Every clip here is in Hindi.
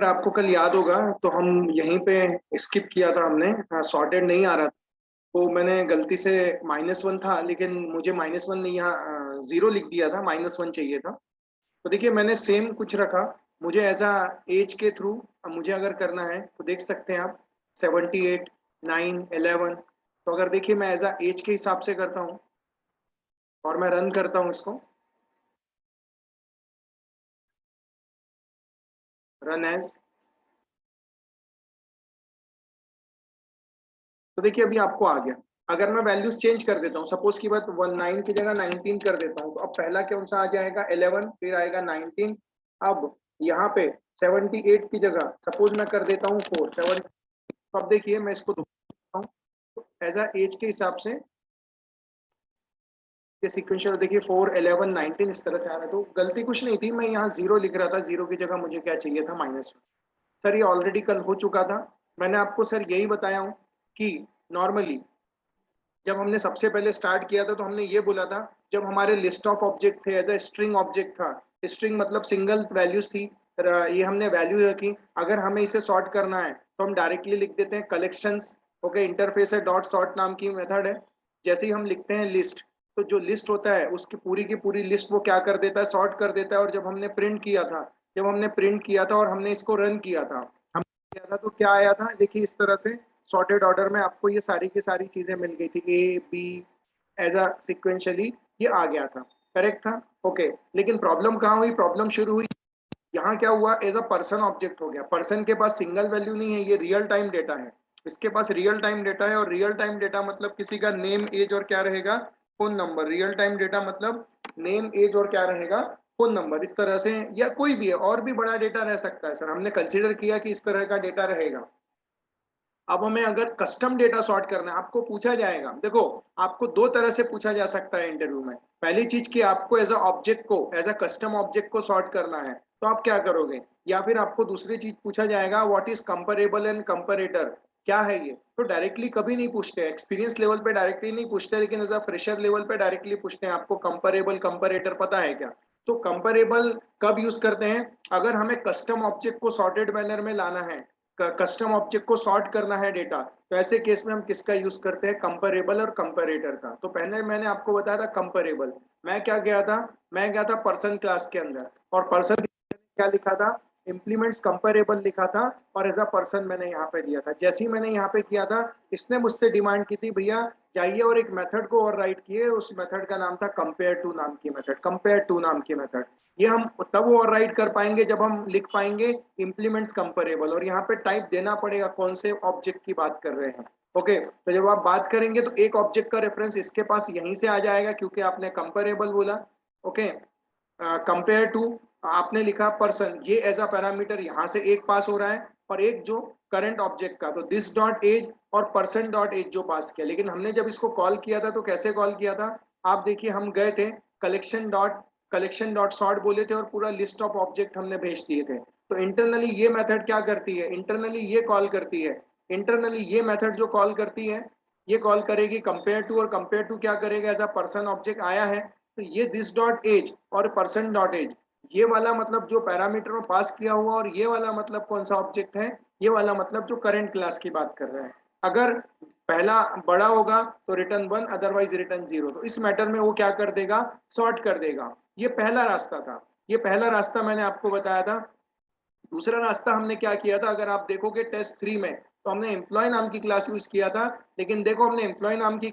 आपको कल याद होगा तो हम यहीं पे स्किप किया था हमने। सॉर्टेड नहीं आ रहा था तो मैंने गलती से -1 था, लेकिन मुझे -1 नहीं, यहाँ 0 लिख दिया था, -1 चाहिए था। तो देखिए मैंने सेम कुछ रखा। मुझे एज अ एज के थ्रू मुझे अगर करना है तो देख सकते हैं आप 78, 9, 11। तो अगर देखिए मैं एज अ एज के हिसाब से करता हूँ और मैं रन करता हूँ इसको, रन एज। तो देखिए अभी आपको आ गया। अगर मैं वैल्यूज चेंज कर देता हूँ, सपोज की बात 19 की जगह 19 कर देता हूँ, तो अब पहला कौन सा आ जाएगा 11, फिर आएगा 19। अब यहाँ पे 78 की जगह सपोज मैं कर देता हूँ 4 7। अब देखिए मैं इसको दोहराता हूँ एज अ एज के हिसाब से, ये सिक्वेंशियल देखिए 4 11 19 इस तरह से आ रहा है। तो गलती कुछ नहीं थी, मैं यहाँ 0 लिख रहा था, 0 की जगह मुझे क्या चाहिए था -1। सर ये ऑलरेडी कल हो चुका था। मैंने आपको सर यही बताया हूँ कि नॉर्मली जब हमने सबसे पहले स्टार्ट किया था तो हमने ये बोला था, जब हमारे लिस्ट ऑफ ऑब्जेक्ट थे एज ए स्ट्रिंग ऑब्जेक्ट था, स्ट्रिंग मतलब सिंगल वैल्यूज थी, ये हमने वैल्यू रखी। अगर हमें इसे सॉर्ट करना है तो हम डायरेक्टली लिख देते हैं कलेक्शंस। ओके, इंटरफेस है डॉट सॉर्ट नाम की मेथड है। जैसे ही हम लिखते हैं लिस्ट, तो जो लिस्ट होता है उसकी पूरी लिस्ट वो क्या कर देता है, सॉर्ट कर देता है। और जब हमने प्रिंट किया था और हमने इसको रन किया था, हम किया था तो क्या आया था, देखिए इस तरह से सॉर्टेड ऑर्डर में आपको ये सारी की सारी चीजें मिल गई थी, A B as a sequentially ये आ गया था। करेक्ट था। ओके, लेकिन प्रॉब्लम कहाँ हुई, प्रॉब्लम शुरू हुई यहाँ क्या हुआ, एज अ पर्सन ऑब्जेक्ट हो गया। पर्सन के पास सिंगल वैल्यू नहीं है, ये रियल टाइम डेटा है। इसके पास रियल टाइम डेटा है, और रियल टाइम डेटा मतलब किसी का नेम एज और क्या रहेगा, phone number. Real time data मतलब नेम एज और क्या रहेगा, फोन नंबर। इस तरह से, या कोई भी है और भी बड़ा डेटा रह सकता है। सर हमने कंसिडर किया कि इस तरह का डेटा रहेगा। अब हमें अगर कस्टम डेटा सॉर्ट करना है, आपको पूछा जाएगा, देखो आपको दो तरह से पूछा जा सकता है इंटरव्यू में। पहली चीज कि आपको एज अ ऑब्जेक्ट को, एज अ कस्टम ऑब्जेक्ट को सॉर्ट करना है, तो आप क्या करोगे। या फिर आपको दूसरी चीज पूछा जाएगा, what is comparable and comparator, क्या है ये। तो डायरेक्टली कभी नहीं पूछते, एक्सपीरियंस लेवल पे डायरेक्टली नहीं पूछते, लेकिन एज अ फ्रेशर लेवल पे डायरेक्टली पूछते हैं, आपको कंपेरेबल कंपेरेटर पता है क्या। तो कंपेरेबल कब यूज करते हैं, अगर हमें कस्टम ऑब्जेक्ट को सॉर्टेड मैनर में लाना है, कस्टम ऑब्जेक्ट को सॉर्ट करना है डेटा, तो ऐसे केस में हम किसका यूज करते हैं, कंपेरेबल और कंपेरेटर का। तो पहले मैंने आपको बताया था कंपेरेबल। मैं गया था पर्सन क्लास के अंदर, और पर्सन क्या लिखा था, इम्प्लीमेंट्स कंपेरेबल लिखा था, और एज अ पर्सन मैंने यहाँ पे दिया था। जैसे ही मैंने यहाँ पे किया था, इसने मुझसे डिमांड की थी, भैया जाइए और एक मेथड को और राइट किए। उस मेथड का नाम था कंपेयर टू नाम की मेथड, कंपेयर टू नाम की मेथड। ये हम तब और राइट कर पाएंगे जब हम लिख पाएंगे इम्प्लीमेंट्स कंपेरेबल, और यहाँ पे टाइप देना पड़ेगा कौन से ऑब्जेक्ट की बात कर रहे हैं। ओके, तो जब आप बात करेंगे तो एक ऑब्जेक्ट का रेफरेंस इसके पास यहीं से आ जाएगा, क्योंकि आपने कंपेरेबल बोला। ओके, कंपेयर टू आपने लिखा पर्सन, ये एज अ पैरामीटर यहाँ से एक पास हो रहा है, और एक जो करंट ऑब्जेक्ट का, तो दिस डॉट एज और पर्सन डॉट एज जो पास किया। लेकिन हमने जब इसको कॉल किया था तो कैसे कॉल किया था, आप देखिए हम गए थे कलेक्शन डॉट सॉर्ट बोले थे, और पूरा लिस्ट ऑफ ऑब्जेक्ट हमने भेज दिए थे। तो इंटरनली ये मेथड क्या करती है, इंटरनली ये कॉल करती है, इंटरनली ये मेथड जो कॉल करती है, ये कॉल करेगी कंपेयर टू, और कंपेयर टू क्या करेगा, एज अ पर्सन ऑब्जेक्ट आया है, तो ये दिस डॉट एज और पर्सन डॉट एज, ये वाला मतलब जो पैरामीटर में पास किया हुआ, और ये वाला मतलब कौन सा ऑब्जेक्ट है, ये वाला मतलब जो करंट क्लास की बात कर रहे हैं। अगर पहला बड़ा होगा तो रिटर्न 1, अदरवाइज रिटर्न 0। तो इस मैटर में वो क्या कर देगा, सॉर्ट कर देगा। ये पहला रास्ता था, ये पहला रास्ता मैंने आपको बताया था। दूसरा रास्ता हमने क्या किया था, अगर आप देखोगे टेस्ट 3 में, तो हमने एम्प्लॉय नाम की क्लास यूज किया था। लेकिन देखो हमने एम्प्लॉय नाम की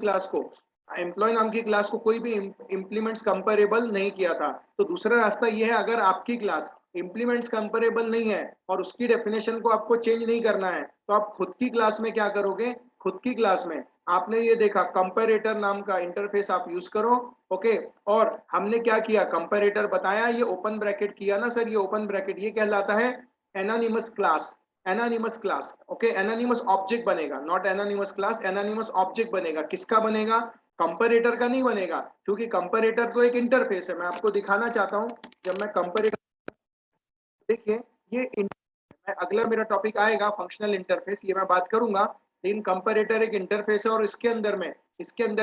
क्लास को कोई भी इम्प्लीमेंट्स कंपेरेबल नहीं किया था। तो दूसरा रास्ता ये है, अगर आपकी क्लास इम्प्लीमेंट्स कंपेरेबल नहीं है और उसकी डेफिनेशन को आपको चेंज नहीं करना है, तो आप खुद की क्लास में क्या करोगे, खुद की क्लास में आपने ये देखा कंपेरेटर नाम का इंटरफेस आप यूज करो। ओके, और हमने क्या किया, कंपेरेटर बताया, ये ओपन ब्रैकेट किया ना सर, ये ओपन ब्रैकेट ये कहलाता है anonymous class. Anonymous class, okay, anonymous object बनेगा, not anonymous class, anonymous object बनेगा। किसका बनेगा, कंपेरेटर का नहीं बनेगा, क्योंकि कंपेरेटर तो एक इंटरफेस है। मैं आपको दिखाना चाहता हूं, जब मैं कंपेरेटर, देखिए ये अगला मेरा टॉपिक आएगा फंक्शनल इंटरफेस, ये मैं बात करूंगा। लेकिन कंपेरेटर एक इंटरफेस है, और इसके अंदर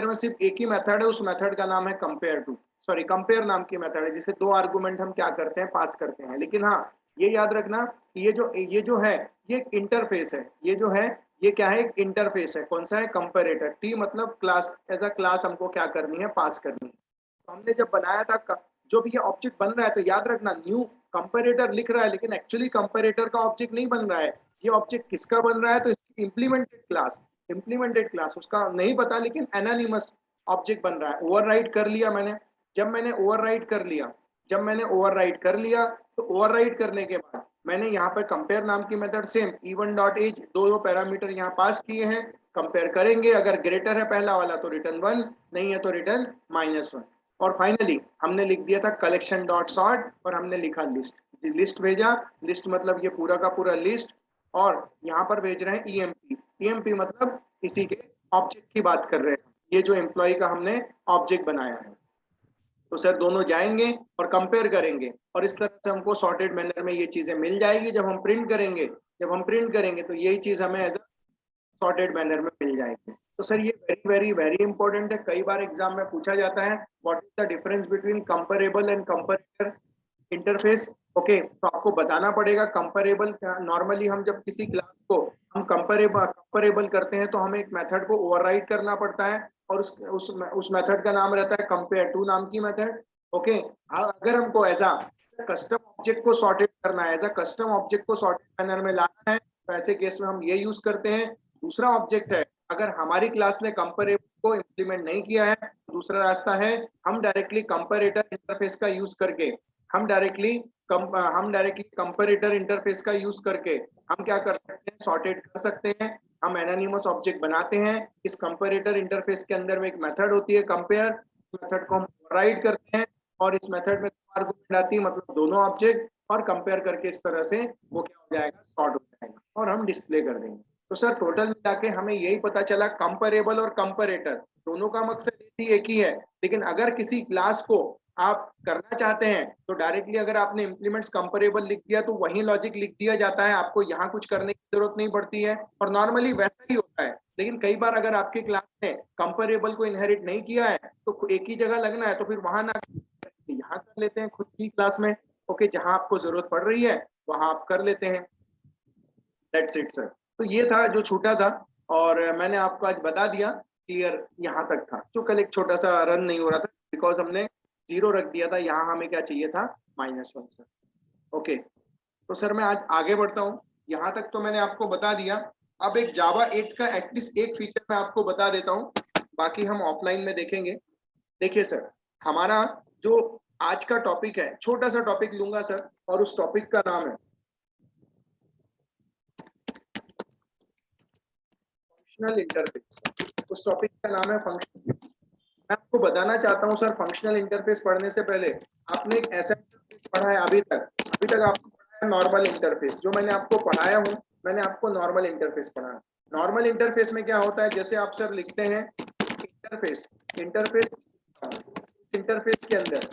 में सिर्फ एक ही मेथड है, उस मेथड का नाम है कंपेयर टू, सॉरी कंपेयर नाम की मेथड है, जिसे दो आर्गुमेंट हम क्या करते हैं, पास करते हैं। लेकिन हाँ, ये याद रखना कि ये जो है ये एक इंटरफेस है, ये जो है ये क्या है, एक इंटरफेस है। कौन सा है? कंपैरेटर। टी मतलब क्लास, एज अ क्लास हमको क्या करनी है, पास करनी है। तो हमने जब बनाया था जो भी ये ऑब्जेक्ट बन रहा है, तो याद रखना न्यू कंपैरेटर लिख रहा है, लेकिन एक्चुअली कंपैरेटर का ऑब्जेक्ट नहीं बन रहा है। ये ऑब्जेक्ट किसका बन रहा है? तो इसकी इम्प्लीमेंटेड क्लास उसका नहीं पता, लेकिन एनानिमस ऑब्जेक्ट बन रहा है। ओवरराइड कर लिया मैंने। जब मैंने ओवरराइड कर लिया जब मैंने ओवरराइड कर लिया तो ओवरराइड करने के बाद मैंने यहाँ पर कंपेयर नाम की method same E1 dot as दो पैरामीटर यहाँ पास किए हैं। कंपेयर करेंगे, अगर ग्रेटर है पहला वाला तो रिटर्न 1, नहीं है तो रिटर्न -1। और फाइनली हमने लिख दिया था कलेक्शन डॉट सॉर्ट, और हमने लिखा लिस्ट। लिस्ट भेजा, लिस्ट मतलब ये पूरा का पूरा लिस्ट। और यहाँ पर भेज रहे हैं ईएमपी मतलब किसी के ऑब्जेक्ट की बात कर रहे हैं, ये जो एम्प्लॉय का हमने ऑब्जेक्ट बनाया है। तो सर दोनों जाएंगे और कंपेयर करेंगे, और इस तरह से हमको सॉर्टेड मैनर में ये चीजें मिल जाएगी। जब हम प्रिंट करेंगे तो यही चीज हमें एज अ सॉर्टेड मैनर में मिल जाएगी। तो सर ये वेरी वेरी वेरी इंपॉर्टेंट है, कई बार एग्जाम में पूछा जाता है, what is the difference between comparable and comparator interface. Okay, तो आपको बताना पड़ेगा कंपेरेबल। नॉर्मली हम जब किसी क्लास को हम कंपेरेबल करते हैं तो हमें एक मेथड को ओवरराइड करना पड़ता है, और उस मेथड का नाम रहता है कंपेयर टू नाम की मेथड। ओके, अगर हमको ऐसा कस्टम ऑब्जेक्ट को सॉर्टेड करना है, ऐसा कस्टम ऑब्जेक्ट को सॉर्टेड मैनर में लाना है, तो ऐसे केस में हम ये यूज करते हैं। दूसरा ऑब्जेक्ट है, अगर हमारी क्लास ने कंपेरेबल को इम्प्लीमेंट नहीं किया है, दूसरा रास्ता है हम डायरेक्टली कंपेरेटर इंटरफेस का यूज करके हम डायरेक्टली कंपेरेटर इंटरफेस का यूज करके हम क्या कर सकते हैं, सॉर्टेड कर सकते हैं। हम एनोनिमस ऑब्जेक्ट बनाते हैं, इस कंपेरेटर इंटरफेस के अंदर में एक मेथड होती है कंपेयर, मेथड को हम राइट करते हैं, और इस मेथड में आर्गुमेंट आती है, मतलब दोनों ऑब्जेक्ट, और कंपेयर करके इस तरह से वो क्या हो जाएगा, सॉर्ट हो जाएगा, और हम डिस्प्ले कर देंगे। तो सर टोटल मिला के हमें यही पता चला, कंपेरेबल और कंपेरेटर दोनों का मकसद एक ही है। लेकिन अगर किसी क्लास को आप करना चाहते हैं तो डायरेक्टली अगर आपने इंप्लीमेंट्स कंपेरेबल लिख दिया तो वही लॉजिक लिख दिया जाता है, आपको यहाँ कुछ करने की जरूरत नहीं पड़ती है, और नॉर्मली वैसा ही होता है। लेकिन कई बार अगर आपके क्लास ने कंपेरेबल को इनहेरिट नहीं किया है तो एक ही जगह लगना है, तो फिर वहां ना यहाँ कर लेते हैं खुद की क्लास में। ओके, जहां आपको जरूरत पड़ रही है वहां आप कर लेते हैं। That's it sir. तो ये था जो छूटा था, और मैंने आपको आज बता दिया, क्लियर यहाँ तक था। जो कल एक छोटा सा रन नहीं हो रहा था बिकॉज हमने 0 रख दिया था, यहाँ हमें क्या चाहिए था, -1 सर। ओके, तो सर मैं आज आगे बढ़ता हूँ। यहाँ तक तो मैंने आपको बता दिया। अब एक जावा 8 का एटलीस्ट एक फीचर मैं आपको बता देता हूँ, बाकी हम ऑफलाइन में देखेंगे। देखिए सर, हमारा जो आज का टॉपिक है, छोटा सा टॉपिक लूंगा सर, और उस टॉपिक का नाम है फंक्शनल इंटरफेस। उस टॉपिक का नाम है फंक्शन। मैं आपको बताना चाहता हूं सर, फंक्शनल इंटरफेस पढ़ने से पहले आपने एक ऐसा इंटरफेस पढ़ा है अभी तक आपको पढ़ा है नॉर्मल इंटरफेस। जो मैंने आपको पढ़ाया हूं, मैंने आपको नॉर्मल इंटरफेस पढ़ाया। नॉर्मल इंटरफेस में क्या होता है, जैसे आप सर लिखते हैं इंटरफेस इंटरफेस इंटरफेस के अंदर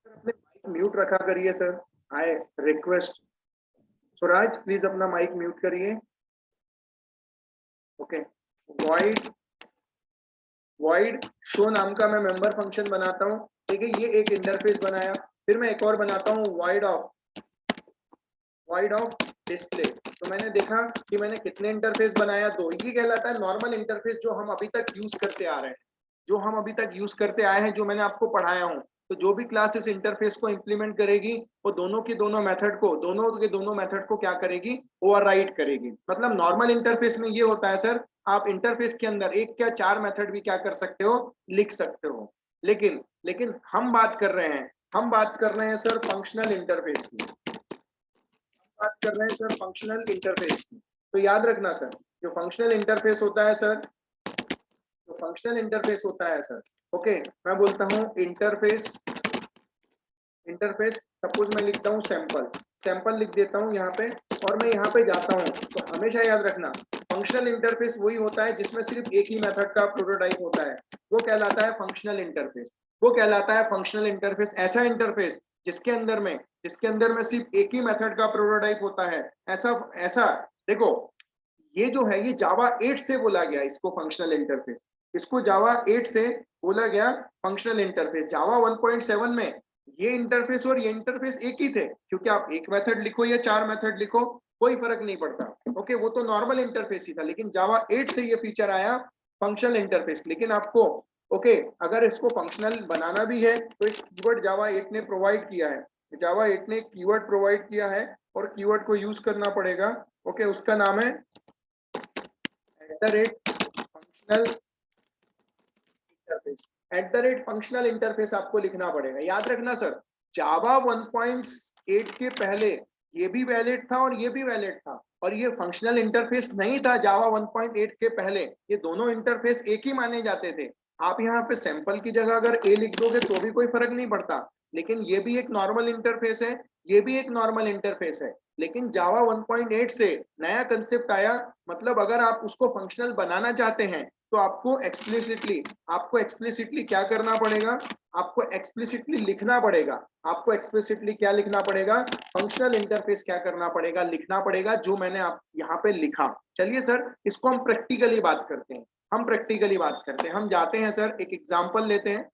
अपने माइक म्यूट रखा करिए sir. I request Swaraj, please अपना माइक म्यूट करिए। ओके, वॉइड वॉइड शो नाम का मैं मेंबर फंक्शन बनाता हूँ। ठीक है, ये एक इंटरफेस बनाया। फिर मैं एक और बनाता हूँ वॉइड ऑफ डिस्प्ले। तो मैंने देखा कि मैंने कितने इंटरफेस बनाया, दो। ये कहलाता है नॉर्मल इंटरफेस, जो हम अभी तक यूज करते आ रहे हैं, जो मैंने आपको पढ़ाया हूँ। तो जो भी क्लास इस इंटरफेस को इंप्लीमेंट करेगी, वो दोनों के दोनों मेथड को क्या करेगी, ओवरराइड करेगी। मतलब नॉर्मल इंटरफेस में ये होता है सर, आप इंटरफेस के अंदर एक क्या चार मेथड भी क्या कर सकते हो, लिख सकते हो। लेकिन हम बात कर रहे हैं सर फंक्शनल इंटरफेस की। तो याद रखना सर, जो फंक्शनल इंटरफेस होता है सर, ओके, मैं बोलता हूँ इंटरफेस सपोज मैं लिखता हूँ सैंपल लिख देता हूँ यहाँ पे, और मैं यहाँ पे जाता हूँ। तो हमेशा याद रखना, फंक्शनल इंटरफेस वही होता है जिसमें सिर्फ एक ही मेथड का प्रोटोटाइप होता है, वो कहलाता है फंक्शनल इंटरफेस। ऐसा इंटरफेस जिसके अंदर में सिर्फ एक ही मेथड का प्रोटोटाइप होता है। ऐसा ऐसा देखो, ये जो है, ये जावा 8 से बोला गया इसको फंक्शनल इंटरफेस। इसको जावा 8 से बोला गया फंक्शनल इंटरफेस। जावा 1.7 में ये इंटरफेस और ये इंटरफेस एक ही थे, क्योंकि आप एक मेथड लिखो या 4 मेथड लिखो कोई फर्क नहीं पड़ता। ओके, वो तो नॉर्मल इंटरफेस ही था, लेकिन जावा 8 से ये फीचर आया फंक्शनल इंटरफेस। लेकिन आपको ओके अगर इसको फंक्शनल बनाना भी है तो एक कीवर्ड जावा 8 ने प्रोवाइड किया है। जावा 8 ने कीवर्ड प्रोवाइड किया है और कीवर्ड को यूज करना पड़ेगा। ओके, उसका नाम है @फंक्शनल इंटरफेस। @फंक्शनल इंटरफेस आपको लिखना पड़ेगा। याद रखना सर, जावा 1.8 के पहले ये भी वैलिड था और ये भी वैलिड था, और ये फंक्शनल इंटरफेस नहीं था जावा 1.8 के पहले। ये दोनों इंटरफेस एक ही माने जाते थे। आप यहाँ पे सैंपल की जगह अगर ए लिख दोगे तो भी कोई फर्क नहीं पड़ता, लेकिन ये भी एक नॉर्मल इंटरफेस है, ये भी एक नॉर्मल इंटरफेस है। लेकिन जावा 1.8 से नया कंसेप्ट आया, मतलब अगर आप उसको फंक्शनल बनाना चाहते हैं तो आपको एक्सप्लिसिटली क्या करना पड़ेगा, आपको एक्सप्लिसिटली लिखना पड़ेगा। आपको एक्सप्लिसिटली क्या लिखना पड़ेगा, फंक्शनल इंटरफेस क्या करना पड़ेगा, लिखना पड़ेगा, जो मैंने आप यहाँ पे लिखा। चलिए सर, इसको हम प्रैक्टिकली बात करते हैं। हम जाते हैं सर, एक एग्जांपल लेते हैं।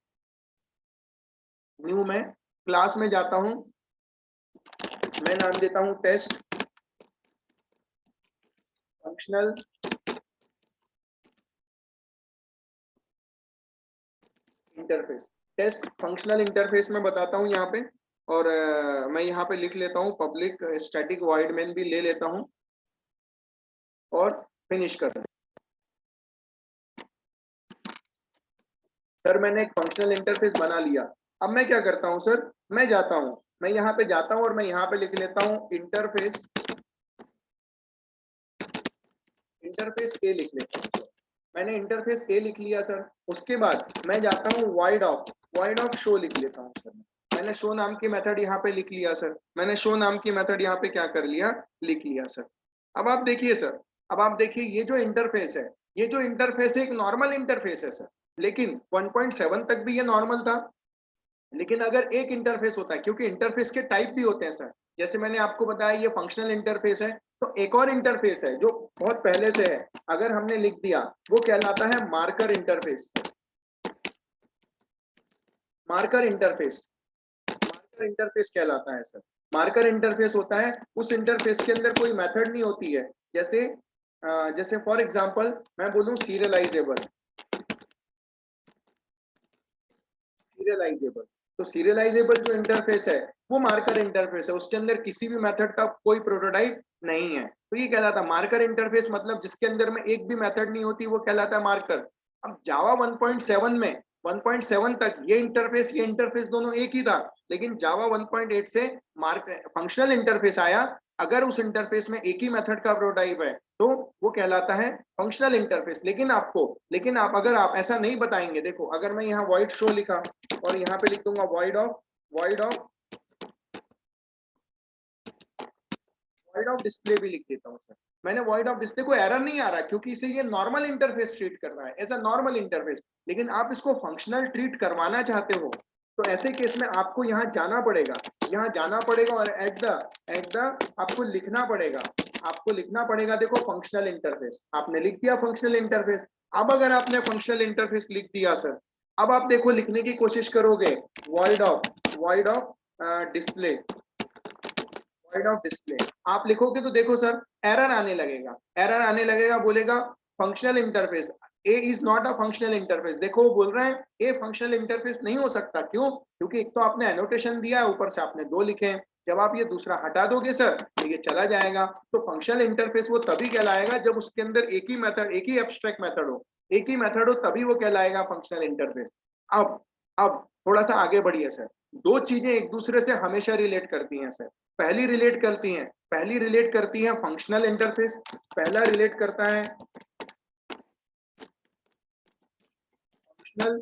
न्यू में क्लास में जाता हूं, मैं नाम देता हूं test functional interface. Test functional interface में बताता हूं यहाँ पे, और मैं यहाँ पे लिख लेता हूँ पब्लिक स्टैटिक वॉइड मेन भी ले लेता हूँ और फिनिश कर दूं। सर मैंने एक फंक्शनल इंटरफेस बना लिया। अब मैं क्या करता हूँ सर, मैं यहाँ पे जाता हूँ और मैं यहाँ पे लिख लेता हूँ इंटरफेस ए लिख लेता हूँ। मैंने इंटरफेस ए लिख लिया सर। उसके बाद मैं जाता हूँ वाइड ऑफ शो लिख लेता हूँ सर। मैंने शो नाम की मेथड यहाँ पे लिख लिया सर। मैंने शो नाम की मेथड यहाँ पे क्या कर लिया, लिख लिया सर। अब आप देखिए सर, अब आप देखिए ये जो इंटरफेस है, एक नॉर्मल इंटरफेस है सर। लेकिन 1.7 तक भी ये नॉर्मल था। लेकिन अगर एक इंटरफेस होता है, क्योंकि इंटरफेस के टाइप भी होते हैं सर, जैसे मैंने आपको बताया ये फंक्शनल इंटरफेस है, तो एक और इंटरफेस है जो बहुत पहले से है, अगर हमने लिख दिया, वो कहलाता है मार्कर इंटरफेस। मार्कर इंटरफेस कहलाता है सर। मार्कर इंटरफेस होता है, उस इंटरफेस के अंदर कोई मेथड नहीं होती है। जैसे फॉर एग्जांपल मैं बोलूं सीरियलाइजेबल, तो सीरियलाइजेबल जो इंटरफेस है वो मार्कर इंटरफेस है। उसके अंदर किसी भी मेथड का कोई प्रोटोटाइप नहीं है, तो ये कहलाता है मार्कर इंटरफेस। मतलब जिसके अंदर में एक भी मेथड नहीं होती वो कहलाता है मार्कर। अब जावा 1.7 में 1.7 तक ये इंटरफेस दोनों एक ही था, लेकिन जावा 1.8 से मार्क फंक्शनल इंटरफेस आया। अगर उस इंटरफेस में एक ही मेथड का प्रोटोटाइप है तो वो कहलाता है फंक्शनल इंटरफेस। लेकिन आप अगर आप ऐसा नहीं बताएंगे, देखो अगर मैं यहाँ वॉइड शो लिखा और यहाँ पे लिख दूंगा वॉइड ऑफ डिस्प्ले भी लिख देता हूँ सर। मैंने वॉइड ऑफ डिस्प्ले को एरर नहीं आ रहा, क्योंकि इसे ये नॉर्मल इंटरफेस ट्रीट कर रहा है, एज अ नॉर्मल इंटरफेस। लेकिन आप इसको फंक्शनल ट्रीट करवाना चाहते हो, तो ऐसे केस में आपको यहाँ जाना पड़ेगा और एट द आपको लिखना पड़ेगा। देखो फंक्शनल इंटरफेस आपने लिख दिया, फंक्शनल इंटरफेस। अब अगर आपने फंक्शनल इंटरफेस लिख दिया सर, अब आप देखो लिखने की कोशिश करोगे वॉइड ऑफ डिस्प्ले, आप लिखोगे तो देखो सर एरर आने लगेगा, बोलेगा functional interface A is not a functional interface. देखो वो बोल रहा है ए फंक्शनल इंटरफेस नहीं हो सकता। क्यों? क्योंकि एक तो आपने एनोटेशन दिया है, ऊपर से आपने 2 लिखे हैं। जब आप ये दूसरा हटा दोगे सर तो ये चला जाएगा। तो फंक्शनल इंटरफेस वो तभी कहलाएगा जब उसके अंदर एक ही एब्स्ट्रैक्ट मेथड हो, तभी वो कहलाएगा फंक्शनल इंटरफेस। अब थोड़ा सा आगे बढ़िए सर। 2 चीजें एक दूसरे से हमेशा रिलेट करती हैं सर। पहली रिलेट करती है फंक्शनल इंटरफेस। पहला रिलेट करता है फंक्शनल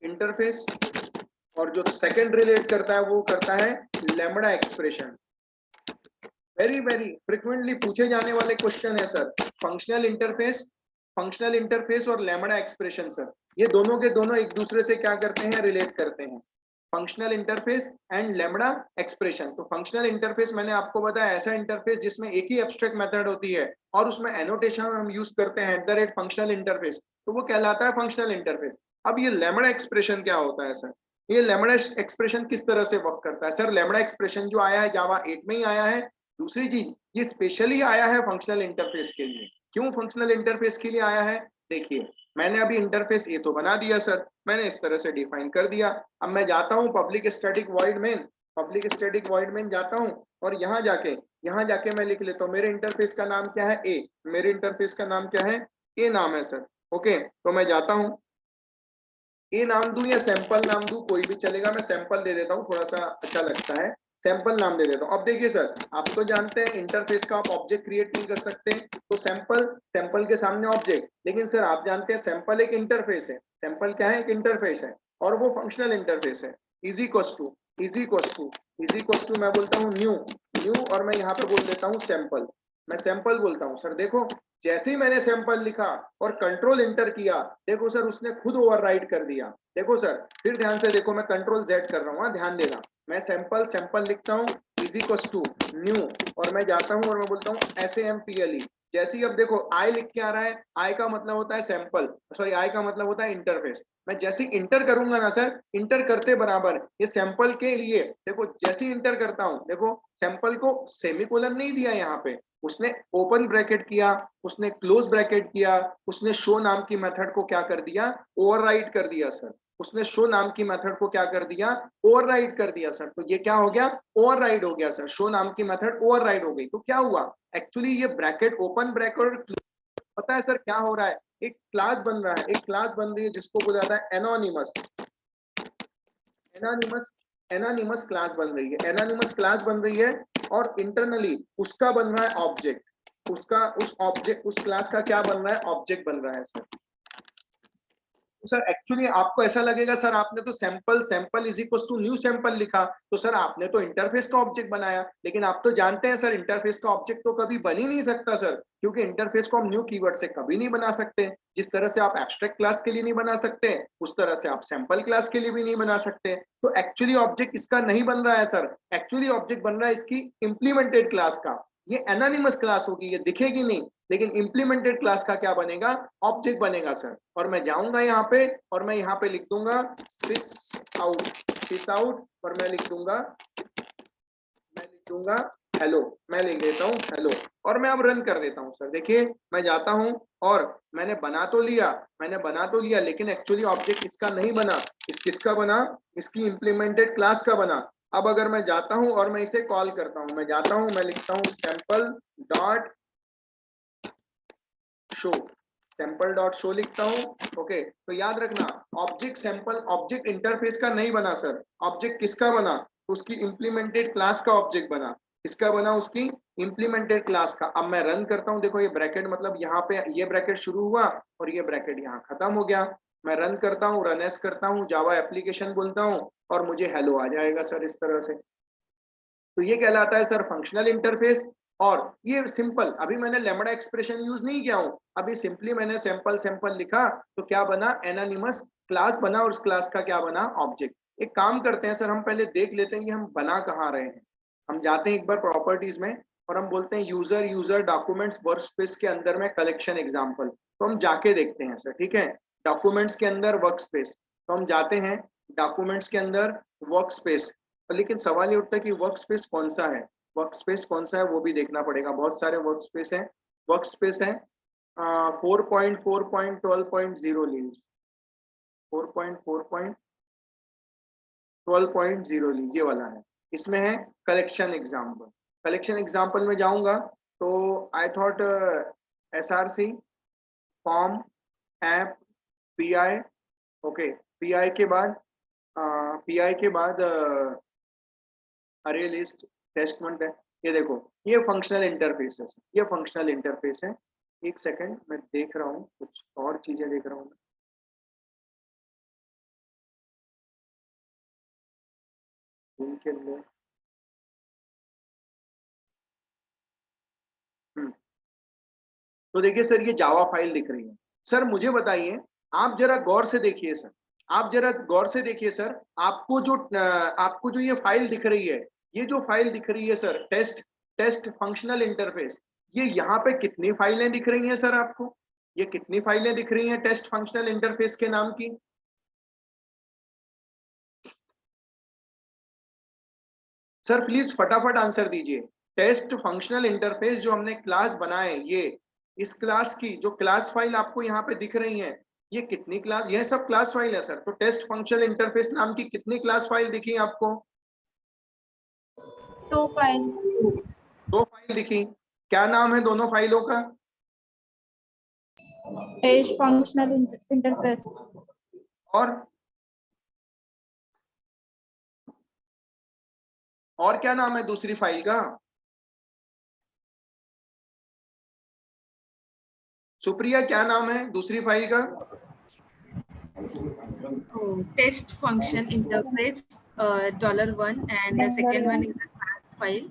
इंटरफेस, और जो सेकंड रिलेट करता है वो करता है lambda expression. Very very frequently पूछे जाने वाले क्वेश्चन है सर। फंक्शनल इंटरफेस और लैम्बडा एक्सप्रेशन सर, ये दोनों के दोनों एक दूसरे से क्या करते हैं, रिलेट करते हैं। Functional interface and lambda expression. तो फंक्शनल इंटरफेस मैंने आपको बताया ऐसा इंटरफेस जिसमें एक ही एब्स्ट्रैक्ट मेथड होती है और उसमें एनोटेशन हम यूज करते हैं @फंक्शनल इंटरफेस, तो वो कहलाता है फंक्शनल इंटरफेस। अब ये लैम्बडा एक्सप्रेशन क्या होता है सर? ये लैम्बडा एक्सप्रेशन किस तरह से वर्क करता है सर? लैम्बडा एक्सप्रेशन जो आया है जावा 8 में ही आया है। दूसरी चीज, ये स्पेशली आया है फंक्शनल इंटरफेस के लिए। क्यों फंक्शनल इंटरफेस के लिए आया है? देखिए, मैंने अभी इंटरफेस ये तो बना दिया सर, मैंने इस तरह से डिफाइन कर दिया। अब मैं जाता हूँ public static void main, public static void main जाता हूँ और यहाँ जाके मैं लिख लेता हूँ मेरे इंटरफेस का नाम क्या है? ए। मेरे इंटरफेस का नाम क्या है? ए नाम है सर। ओके, तो मैं जाता हूँ, ए नाम दूं या सैंपल नाम दूं, कोई भी चलेगा। मैं सैंपल दे देता हूँ, थोड़ा सा अच्छा लगता है, सैंपल नाम दे देता हूँ। अब देखिए सर, आप तो जानते हैं इंटरफेस का आप ऑब्जेक्ट क्रिएट नहीं कर सकते, तो सैंपल, सैंपल के सामने ऑब्जेक्ट। लेकिन सर आप जानते हैं सैंपल एक इंटरफेस है। सैंपल क्या है? एक इंटरफेस है, और वो फंक्शनल इंटरफेस है। इजी इक्वल्स टू मैं बोलता हूँ न्यू, और मैं यहाँ पे बोल देता हूँ सैंपल। मैं सैंपल बोलता हूँ सर। देखो, जैसे ही मैंने सैंपल लिखा और कंट्रोल इंटर किया, देखो सर उसने खुद ओवरराइट कर दिया। देखो सर, फिर ध्यान से देखो, मैं कंट्रोल जेड कर रहा हूँ, ध्यान देना। मैं सैंपल लिखता हूँ इज इक्वल टू न्यू, और मैं जाता हूँ और मैं बोलता हूँ SAMPLE। जैसे ही अब देखो आई लिख के आ रहा है, आई का मतलब होता है सैंपल, सॉरी आई का मतलब होता है इंटरफेस। मैं जैसे इंटर करूंगा ना सर, इंटर करते बराबर ये सैंपल के लिए, देखो जैसे ही इंटर करता हूं, देखो सैंपल को सेमीकोलन नहीं दिया यहाँ पे, उसने ओपन ब्रैकेट किया, उसने क्लोज ब्रैकेट किया, उसने शो नाम की मेथड को क्या कर दिया? ओवरराइड कर दिया सर। उसने शो नाम की मेथड को क्या कर दिया? ओवरराइड कर दिया सर। तो ये क्या हो गया? ओवरराइड हो गया सर। शो नाम की मेथड ओवरराइड हो गई। तो क्या हुआ? एक्चुअली ये ब्रैकेट, ओपन ब्रैकेट, पता है सर क्या हो रहा है? एक क्लास बन रहा है, एक क्लास बन रही है जिसको बोला जाता है एनोनिमस। एनोनिमस एनोनिमस क्लास बन रही है, एनोनिमस क्लास बन रही है, और इंटरनली उसका बन रहा है ऑब्जेक्ट। उसका, उस ऑब्जेक्ट, उस क्लास का क्या बन रहा है? ऑब्जेक्ट बन रहा है सर। तो सर एक्चुअली आपको ऐसा लगेगा सर आपने तो sample is equal to new sample लिखा, तो सर आपने तो इंटरफेस का ऑब्जेक्ट बनाया। लेकिन आप तो जानते हैं सर इंटरफेस का ऑब्जेक्ट तो कभी बन ही नहीं सकता सर, क्योंकि इंटरफेस को हम न्यू कीवर्ड से कभी नहीं बना सकते। जिस तरह से आप एब्स्ट्रैक्ट क्लास के लिए नहीं बना सकते, उस तरह से आप सैंपल क्लास के लिए भी नहीं बना सकते। तो एक्चुअली ऑब्जेक्ट इसका नहीं बन रहा है सर, एक्चुअली ऑब्जेक्ट बन रहा है इसकी इंप्लीमेंटेड क्लास का। ये एनोनिमस क्लास होगी, ये दिखेगी नहीं, लेकिन इंप्लीमेंटेड क्लास का क्या बनेगा? ऑब्जेक्ट बनेगा सर। और मैं जाऊंगा यहाँ पे, और मैं यहाँ पे लिख दूंगा सिस आउट, और मैं लिख दूंगा हेलो। मैं लिख देता हूँ हेलो, और मैं अब रन कर देता हूँ सर। देखिए, मैं जाता हूँ और मैंने बना तो लिया, लेकिन एक्चुअली ऑब्जेक्ट इसका नहीं बना। किसका बना? इसकी इंप्लीमेंटेड क्लास का बना। अब अगर मैं जाता हूँ और मैं इसे कॉल करता हूँ, मैं जाता हूँ, मैं लिखता हूँ sample dot show, sample dot show लिखता हूँ। ओके, तो याद रखना, ऑब्जेक्ट सैंपल, ऑब्जेक्ट इंटरफेस का नहीं बना सर। ऑब्जेक्ट किसका बना? उसकी इंप्लीमेंटेड क्लास का ऑब्जेक्ट बना। किसका बना? उसकी इंप्लीमेंटेड क्लास का। अब मैं रन करता हूँ, देखो ये ब्रैकेट, मतलब यहाँ पे ये ब्रैकेट शुरू हुआ और ये ब्रैकेट यहाँ खत्म हो गया। मैं रन करता हूँ, रन एस करता हूँ, जावा एप्लीकेशन बोलता हूँ, और मुझे हेलो आ जाएगा सर इस तरह से। तो ये कहलाता है सर फंक्शनल इंटरफेस। और ये सिंपल, अभी मैंने लैम्बडा एक्सप्रेशन यूज नहीं किया हूं, अभी सिंपली मैंने सैंपल लिखा, तो क्या बना? एनोनिमस क्लास बना, और उस क्लास का क्या बना? ऑब्जेक्ट। एक काम करते हैं सर, हम पहले देख लेते हैं कि हम बना कहाँ रहे हैं। हम जाते हैं एक बार प्रॉपर्टीज में, और हम बोलते हैं यूजर डॉक्यूमेंट्स वर्कस्पेस के अंदर में कलेक्शन एग्जाम्पल। तो हम जाके देखते हैं सर, ठीक है, डॉक्यूमेंट्स के अंदर वर्कस्पेस। तो हम जाते हैं डॉक्यूमेंट्स के अंदर वर्कस्पेस। लेकिन सवाल ये उठता है कि वर्क स्पेस कौन सा है? वर्क स्पेस कौन सा है वो भी देखना पड़ेगा। बहुत सारे वर्क स्पेस है। वर्क स्पेस है 4.4.12.0 लीज, 4.4.12.0 लीज, ये वाला है। इसमें है कलेक्शन एग्जाम्पल। कलेक्शन एग्जाम्पल में जाऊंगा तो I thought SRC, form, app, PI। Okay, PI के बाद अरे लिस्ट, टेस्टमेंट है। ये देखो, ये फंक्शनल इंटरफेस है, ये फंक्शनल इंटरफेस है। एक सेकंड, मैं देख रहा हूँ, कुछ और चीजें देख रहा हूँ मैं। इनके अंदर हम्म, तो देखिए सर, ये जावा फाइल दिख रही है। सर मुझे बताइए, आप जरा गौर से देखिए सर, आप जरा गौर से देखिए सर, आपको जो ये फाइल दिख रही है, ये जो फाइल दिख रही है sir, test test functional interface, ये यहाँ पे कितनी फाइलें दिख रही हैं सर आपको? ये कितनी फाइलें दिख रही हैं टेस्ट फंक्शनल इंटरफेस के नाम की? सर प्लीज फटाफट आंसर दीजिए। टेस्ट फंक्शनल इंटरफेस जो हमने क्लास बनाए, ये इस क्लास की जो क्लास फाइल आपको यहाँ पे दिख रही है, ये कितनी क्लास, ये सब क्लास फाइल है सर। तो टेस्ट फंक्शनल इंटरफेस नाम की कितनी क्लास फाइल दिखी आपको? 2 फाइल्स। 2 फाइल दिखी। क्या नाम है दोनों फाइलों का? Test functional interface. और क्या नाम है दूसरी फाइल का? सुप्रिया क्या नाम है दूसरी फाइल का? Test function interface $1 and the second one is a class file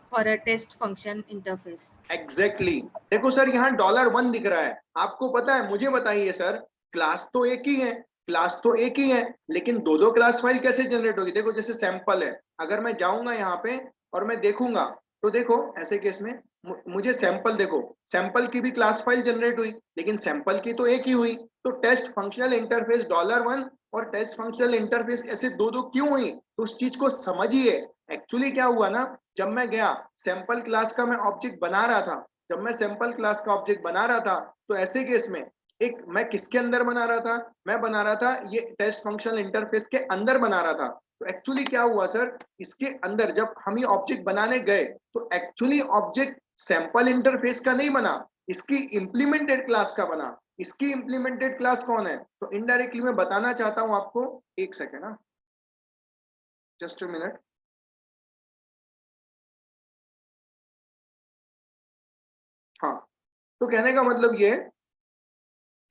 for a test function interface. Exactly देखो सर, यहाँ $1 दिख रहा है। आपको पता है, मुझे बताइए सर, क्लास तो एक ही है, क्लास तो एक ही है, लेकिन दो दो क्लास फाइल कैसे जनरेट होगी? देखो जैसे सैंपल है, अगर मैं जाऊंगा यहाँ पे और मैं देखूंगा, तो देखो ऐसे केस में मुझे सैंपल, देखो सैंपल की भी क्लास फाइल जनरेट हुई, लेकिन सैंपल की तो एक ही हुई। तो टेस्ट फंक्शनल इंटरफेस $1 और टेस्ट फंक्शनल इंटरफेस ऐसे दो दो क्यों हुई? तो उस चीज को समझिए। एक्चुअली क्या हुआ ना, जब मैं गया सैंपल क्लास का मैं ऑब्जेक्ट बना रहा था, जब मैं सैंपल क्लास का ऑब्जेक्ट बना रहा था, तो ऐसे केस में एक मैं किसके अंदर बना रहा था? मैं बना रहा था ये टेस्ट फंक्शनल इंटरफेस के अंदर बना रहा था। तो एक्चुअली क्या हुआ सर, इसके अंदर जब हम ये ऑब्जेक्ट बनाने गए, तो एक्चुअली ऑब्जेक्ट सैंपल इंटरफेस का नहीं बना, इसकी इंप्लीमेंटेड क्लास का बना। इसकी इंप्लीमेंटेड क्लास कौन है? तो इनडायरेक्टली मैं बताना चाहता हूं आपको, एक सेकेंड ना, जस्ट अ मिनट। हाँ, तो कहने का मतलब ये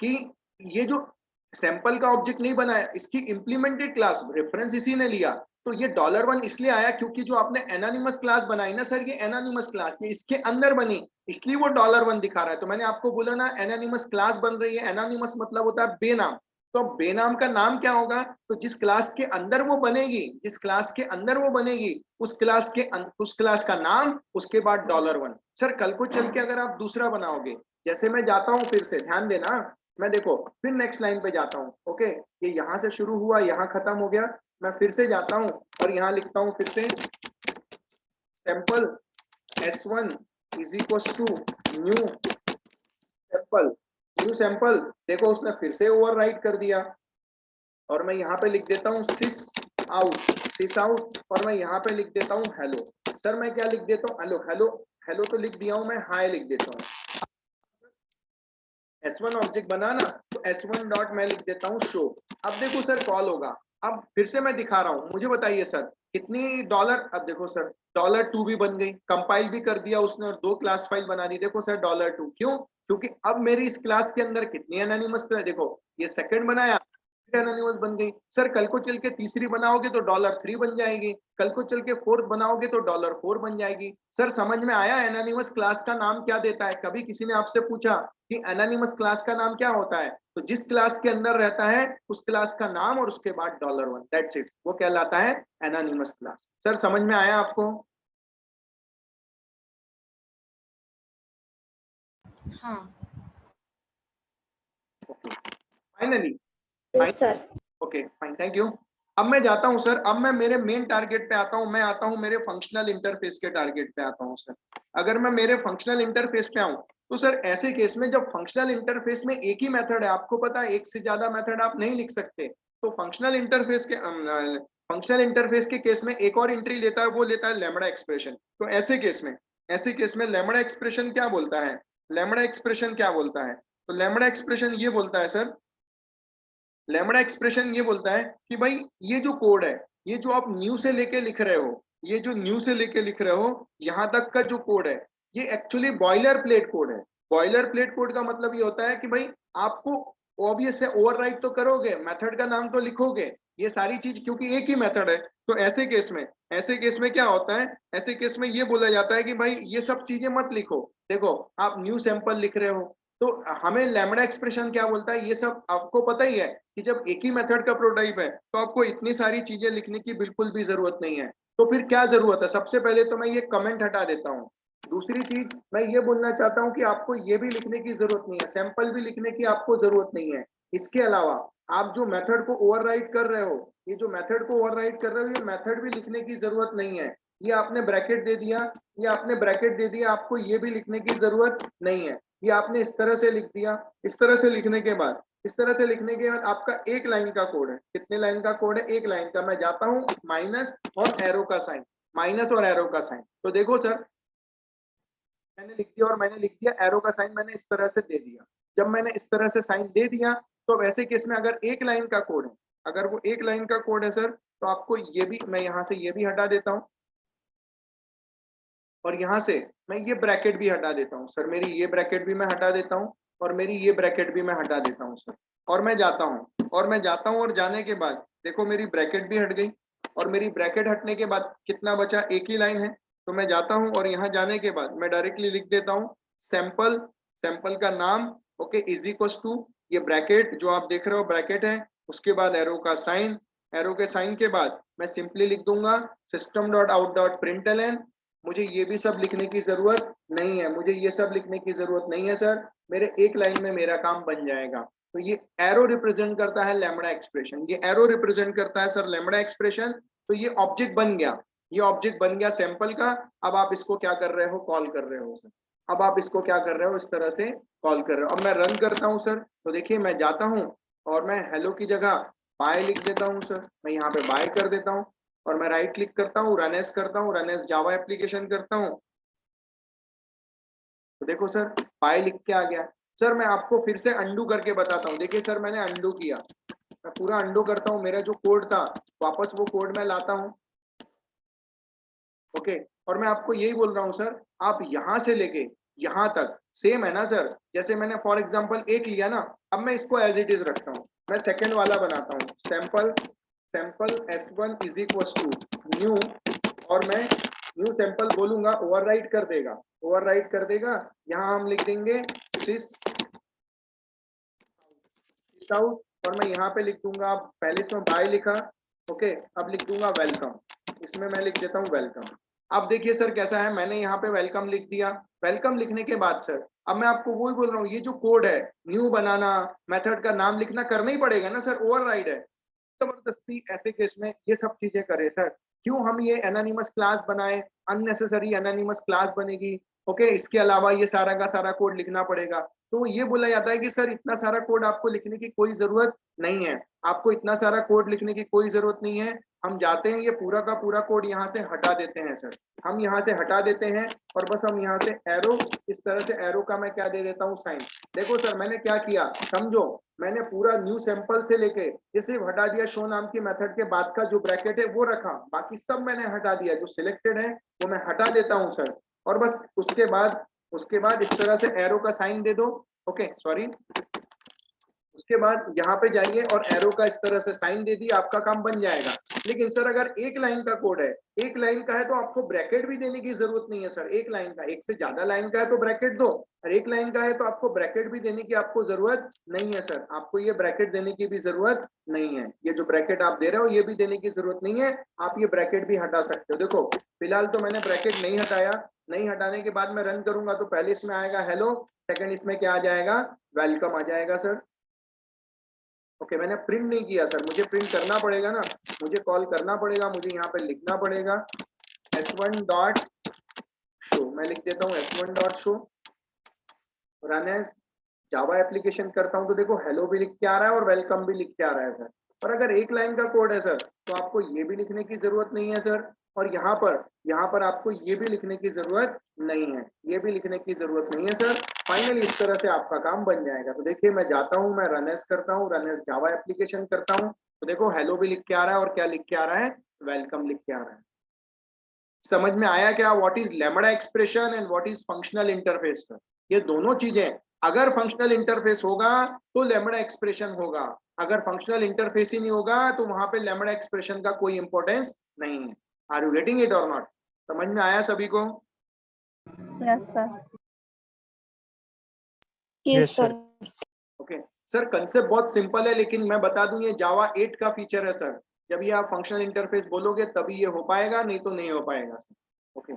कि ये जो सैंपल का ऑब्जेक्ट नहीं बनाया, इसकी इंप्लीमेंटेड क्लास रेफरेंस इसी ने लिया। तो ये $1 इसलिए आया क्योंकि जो आपने एनोनिमस क्लास बनाई ना सर, ये एनोनिमस क्लास ये इसके अंदर बनी, इसलिए वो $1 दिखा रहा है। तो मैंने आपको बोला ना, एनोनिमस क्लास बन रही है। एनोनिमस मतलब होता है बेनाम। तो बेनाम का नाम क्या होगा? तो जिस क्लास के अंदर वो बनेगी, जिस क्लास के अंदर वो बनेगी, उस क्लास का नाम, उसके बाद $1। सर कल को चल के अगर आप दूसरा बनाओगे, जैसे मैं जाता हूं, फिर से ध्यान देना, मैं देखो फिर नेक्स्ट लाइन पे जाता हूँ। ओके, ये यहां से शुरू हुआ, यहाँ खत्म हो गया, मैं फिर से जाता हूँ और यहाँ लिखता हूँ फिर से sample S1 is equal to new sample. New sample, देखो उसने फिर से ओवरराइट कर दिया, और मैं यहाँ पे लिख देता हूँ सिस आउट, और मैं यहाँ पे लिख देता हूँ हेलो। सर मैं क्या लिख देता हूँ? हेलो हेलो हेलो तो लिख दिया हूँ, मैं हाय लिख देता हूँ। S1 ऑब्जेक्ट बना ना, तो S1 डॉट मैं लिख देता हूँ शो। अब देखो सर कॉल होगा, अब फिर से मैं दिखा रहा हूँ, मुझे बताइए सर कितनी डॉलर, अब देखो सर $2 भी बन गई, कंपाइल भी कर दिया उसने और 2 क्लास फाइल बना दी। देखो सर $2 क्यों? क्योंकि अब मेरी इस क्लास के अंदर कितनी एनोनिमस, देखो ये सेकंड बनाया, एनोनिमस बन गई। सर कल को चल के तीसरी बनाओगे तो $3 बन जाएगी, कल को चल के फोर्थ बनाओगे तो $4 बन जाएगी। सर समझ में आया एनोनिमस क्लास का नाम क्या देता है? कभी किसी ने आपसे पूछा कि एनोनिमस क्लास का नाम क्या होता है? तो जिस क्लास के अंदर रहता है उस क्लास का नाम और उसके बाद $1, दैट्स इट, वो कहलाता है एनोनिमस क्लास। सर समझ में आया आपको? हाँ। Finally, yes sir. Okay fine, thank you. अब मैं जाता हूं सर, अब मैं मेरे मेन टारगेट पे आता हूं, मैं आता हूं मेरे फंक्शनल इंटरफेस के टारगेट पे आता हूं सर। अगर मैं मेरे फंक्शनल इंटरफेस पे आऊं, तो सर ऐसे केस में जब फंक्शनल इंटरफेस में एक ही मेथड है, आपको पता है एक से ज्यादा मेथड आप नहीं लिख सकते, तो फंक्शनल इंटरफेस के केस में एक और एंट्री लेता है, वो लेता है लैम्बडा एक्सप्रेशन। तो ऐसे केस में लैम्बडा एक्सप्रेशन क्या बोलता है? लैम्बडा एक्सप्रेशन क्या बोलता है? तो लैम्बडा एक्सप्रेशन ये बोलता है सर, लैम्बडा एक्सप्रेशन ये बोलता है कि भाई ये जो कोड है, ये जो आप न्यू से लेके लिख रहे हो, ये जो न्यू से लेके लिख रहे हो यहां तक का जो कोड है, ये एक्चुअली बॉयलर प्लेट कोड है। बॉयलर प्लेट कोड का मतलब ये होता है कि भाई आपको ऑब्वियस है, ओवरराइट तो करोगे, मेथड का नाम तो लिखोगे, ये सारी चीज क्योंकि एक ही मेथड है। तो ऐसे केस में क्या होता है? ऐसे केस में ये बोला जाता है कि भाई ये सब चीजें मत लिखो। देखो आप न्यू सैंपल लिख रहे हो, तो हमें लैम्बडा एक्सप्रेशन क्या बोलता है, ये सब आपको पता ही है कि जब एक ही मेथड का प्रोटोटाइप है तो आपको इतनी सारी चीजें लिखने की बिल्कुल भी जरूरत नहीं है। तो फिर क्या जरूरत है? सबसे पहले तो मैं ये कमेंट हटा देता हूँ। दूसरी चीज मैं ये बोलना चाहता हूँ कि आपको ये भी लिखने की जरूरत नहीं है, सैंपल भी लिखने की आपको जरूरत नहीं है। इसके अलावा आप जो मेथड को ओवरराइड कर रहे हो, ये जो मेथड को ओवरराइड कर रहे हो, ये मेथड भी लिखने की जरूरत नहीं है। ये आपने ब्रैकेट दे दिया, ये आपने ब्रैकेट दे दिया, आपको ये भी लिखने की जरूरत नहीं है। ये आपने इस तरह से लिख दिया। इस तरह से लिखने के बाद, इस तरह से लिखने के बाद आपका एक लाइन का कोड है। कितने लाइन का कोड है? एक लाइन का। मैं जाता हूं माइनस और एरो का साइन, माइनस और एरो का साइन। तो देखो सर, मैंने लिख दिया और मैंने लिख दिया एरो का साइन मैंने इस तरह से दे दिया। जब मैंने इस तरह से साइन दे दिया, तो वैसे केस में अगर एक लाइन का कोड है, अगर वो एक लाइन का कोड है सर, तो आपको ये भी, मैं यहाँ से ये भी हटा देता हूँ और यहाँ से मैं ये ब्रैकेट भी हटा देता हूँ सर। मेरी ये ब्रैकेट भी मैं हटा देता हूँ और मेरी ये ब्रैकेट भी मैं हटा देता हूँ सर। और मैं जाता हूँ और जाने के बाद देखो मेरी ब्रैकेट भी हट गई और मेरी ब्रैकेट हटने के बाद कितना बचा? एक ही लाइन है। तो मैं जाता हूँ और यहाँ जाने के बाद मैं डायरेक्टली लिख देता हूँ सैंपल, सैंपल का नाम, ओके, इज इक्वल्स टू ये ब्रैकेट जो आप देख रहे हो ब्रैकेट है, उसके बाद एरो का साइन, एरो के साइन के बाद मैं सिंपली लिख दूंगा system dot out dot println. मुझे ये भी सब लिखने की जरूरत नहीं है, मुझे ये सब लिखने की जरूरत नहीं है सर। मेरे एक लाइन में मेरा काम बन जाएगा। तो ये एरो रिप्रेजेंट करता है लैम्बडा एक्सप्रेशन, ये एरो रिप्रेजेंट करता है सर लैम्बडा एक्सप्रेशन। तो ये ऑब्जेक्ट बन गया, ये ऑब्जेक्ट बन गया सैंपल का। अब आप इसको क्या कर रहे हो? कॉल कर रहे हो सर। अब आप इसको क्या कर रहे हो? इस तरह से कॉल कर रहे हो। अब मैं रन करता हूं सर, तो देखिए मैं जाता हूं और मैं हेलो की जगह बाय लिख देता हूं सर। मैं यहाँ पे बाय कर देता हूं और मैं राइट क्लिक करता हूँ, रन एज करता हूँ, रन एज जावा एप्लीकेशन करता हूँ। तो देखो सर बाय लिख के आ गया। सर मैं आपको फिर से अंडू करके बताता हूँ। देखिए सर मैंने अंडू किया, मैं पूरा अंडू करता हूँ, मेरा जो कोड था वापस वो कोड मैं लाता हूँ, ओके। और मैं आपको यही बोल रहा हूँ सर, आप यहाँ से लेके यहाँ तक सेम है ना सर। जैसे मैंने फॉर एग्जांपल एक लिया ना, अब मैं इसको एज इट इज रखता हूँ। मैं सेकंड वाला बनाता हूँ, sample, sample s1 is equal to new, और मैं न्यू सैंपल बोलूंगा, ओवरराइट कर देगा, ओवरराइट कर देगा। यहाँ हम लिख देंगे सिस आउट, और मैं यहाँ पे लिख दूंगा, पहले इसमें बाय लिखा, ओके, अब लिख दूंगा वेलकम। इसमें मैं लिख देता हूँ वेलकम। अब देखिए सर कैसा है, मैंने यहाँ पे वेलकम लिख दिया। वेलकम लिखने के बाद सर, अब मैं आपको वही बोल रहा हूँ, ये जो कोड है न्यू बनाना, मेथड का नाम लिखना करना ही पड़ेगा ना सर, ओवरराइड है। जबरदस्ती ऐसे केस में ये सब चीजें करें सर? क्यों हम ये एनोनिमस क्लास बनाए? अननेसेसरी एनोनिमस क्लास बनेगी, ओके। इसके अलावा ये सारा का सारा कोड लिखना पड़ेगा। तो ये बोला जाता है कि सर इतना सारा कोड आपको लिखने की कोई जरूरत नहीं है, आपको इतना सारा कोड लिखने की कोई जरूरत नहीं है। हम जाते हैं, ये पूरा का पूरा कोड यहाँ से हटा देते हैं सर, हम यहाँ से हटा देते हैं और बस हम यहाँ से एरो, इस तरह से एरो का मैं क्या दे देता हूँ? साइन। देखो सर मैंने क्या किया समझो, मैंने पूरा न्यू सैंपल से लेके ये सिर्फ हटा दिया, शो नाम की मेथड के बाद का जो ब्रैकेट है वो रखा, बाकी सब मैंने हटा दिया, जो सिलेक्टेड है वो मैं हटा देता हूँ सर। और बस उसके बाद इस तरह से एरो का साइन दे दो, ओके सॉरी। उसके बाद यहाँ पे जाइए और एरो का इस तरह से साइन दे दी, आपका काम बन जाएगा। लेकिन सर अगर एक लाइन का कोड है, एक लाइन का है, तो आपको ब्रैकेट भी देने की जरूरत नहीं है सर। एक लाइन का, एक से ज्यादा लाइन का है तो ब्रैकेट दो, और एक लाइन का है तो आपको ब्रैकेट भी देने की आपको जरूरत नहीं है सर। आपको ये ब्रैकेट देने की भी जरूरत नहीं है, ये जो ब्रैकेट आप दे रहे हो ये भी देने की जरूरत नहीं है। आप ये ब्रैकेट भी हटा सकते हो। देखो फिलहाल तो मैंने ब्रैकेट नहीं हटाया, नहीं हटाने के बाद मैं रन करूंगा तो पहले इसमें आएगा हेलो, सेकंड इसमें क्या आ जाएगा? वेलकम आ जाएगा सर। ओके मैंने प्रिंट नहीं किया सर, मुझे प्रिंट करना पड़ेगा ना, मुझे कॉल करना पड़ेगा, मुझे यहाँ पे लिखना पड़ेगा s1 डॉट शो। मैं लिख देता हूँ s1 dot show, run as Java application करता हूँ, तो देखो हेलो भी लिख के आ रहा है और वेलकम भी लिख के आ रहा है सर। और अगर एक लाइन का कोड है सर तो आपको ये भी लिखने की जरूरत नहीं है सर, और यहाँ पर आपको ये भी लिखने की जरूरत नहीं है, ये भी लिखने की जरूरत नहीं है सर। फाइनली इस तरह से आपका काम बन जाएगा। तो देखिए मैं जाता हूँ, मैं रन एज करता हूँ, रन एज जावा एप्लीकेशन करता हूँ, तो देखो हेलो भी लिख के आ रहा है और क्या लिख के आ रहा है? वेलकम लिख के आ रहा है। समझ में आया क्या? What is lambda expression and what is functional interface sir? ये दोनों चीजें, अगर फंक्शनल इंटरफेस होगा तो लैम्बडा एक्सप्रेशन होगा, अगर फंक्शनल इंटरफेस ही नहीं होगा तो वहां पे लैम्बडा एक्सप्रेशन का कोई इंपॉर्टेंस नहीं है। आर यू गेटिंग इट और नॉट? समझ में आया सभी को? Yes, sir. Yes, sir. Okay sir concept बहुत सिंपल है, लेकिन मैं बता दूं ये जावा 8 का फीचर है सर। जब ये आप फंक्शनल इंटरफेस बोलोगे तभी ये हो पाएगा, नहीं तो नहीं हो पाएगा सर। ओके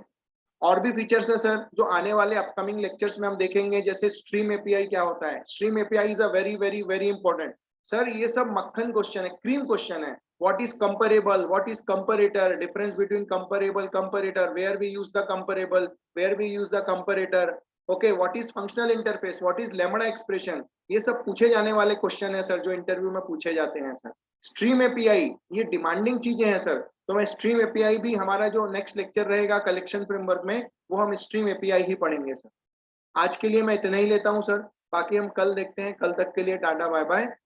और भी फीचर्स है सर जो आने वाले अपकमिंग लेक्चर्स में हम देखेंगे, जैसे स्ट्रीम एपीआई क्या होता है। Stream API is a very very very important sir. ये सब मक्खन क्वेश्चन है, क्रीम क्वेश्चन है। What is comparable, what is comparator, difference between comparable comparator, where we use the comparable, where we use the comparator, okay, what is functional interface, what is lambda expression, ये सब पूछे जाने वाले क्वेश्चन है सर, जो इंटरव्यू में पूछे जाते हैं सर। स्ट्रीम एपीआई ये डिमांडिंग चीजें हैं सर, तो मैं स्ट्रीम एपीआई भी, हमारा जो नेक्स्ट लेक्चर रहेगा कलेक्शन फ्रेमवर्क में, वो हम स्ट्रीम एपीआई ही पढ़ेंगे सर। आज के लिए मैं इतना ही लेता हूं सर, बाकी हम कल देखते हैं। कल तक के लिए टाटा बाय बाय।